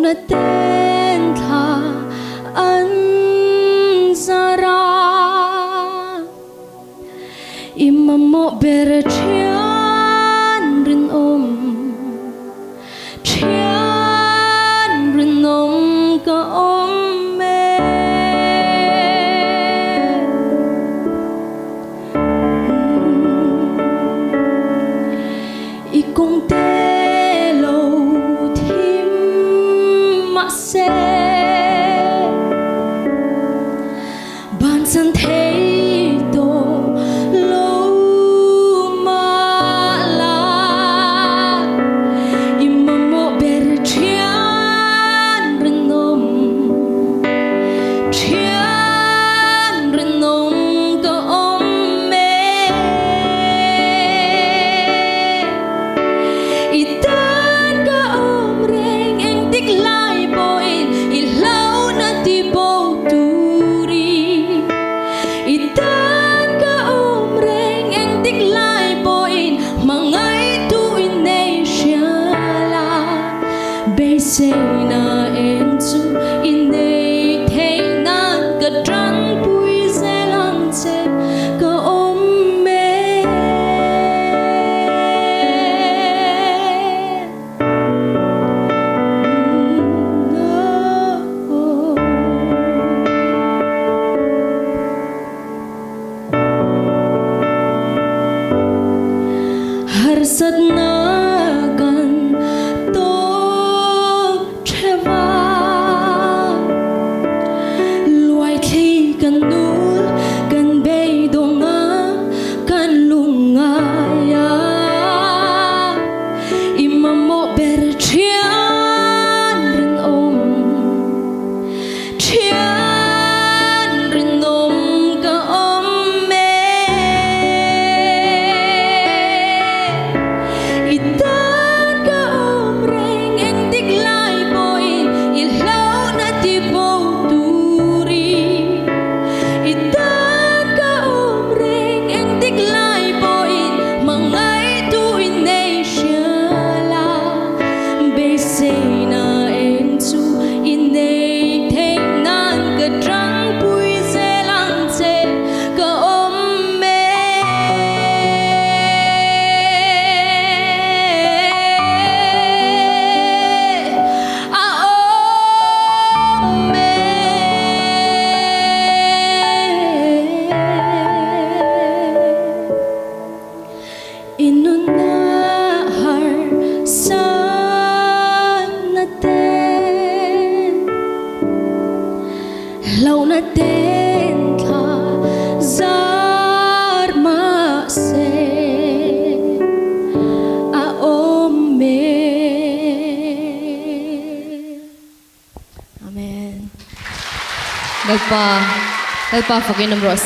na tên tha an zara imamo bere Thian Rinawm Thian Rinawm ka me ikong te lâu thím mà xe ban san thấy tô lâu mà la imamo bere Thian Rinawm Thian Rinawm ka me itan ka reng eng tik lai boin ilaw na ti bo turi itan ka reng eng tik lai boin mangay tu inesiala base na en chu inei thei nan ka tran pui zelang che ka me harsat na kan to theva luai thi kan nul kan bei donga kan lunga ya imamo bere Thian Rinawm Thian Rinawm ka me itan ka reng eng tik lai boin ilaw na ti bo turi itan ka reng eng tik lai boin mangay tu inesiala base na en chu inei thei nan ka tran pui zelang che ka me inunahar sa natin law natin ka zar ma se me amen Nagpa Fakinam Ross.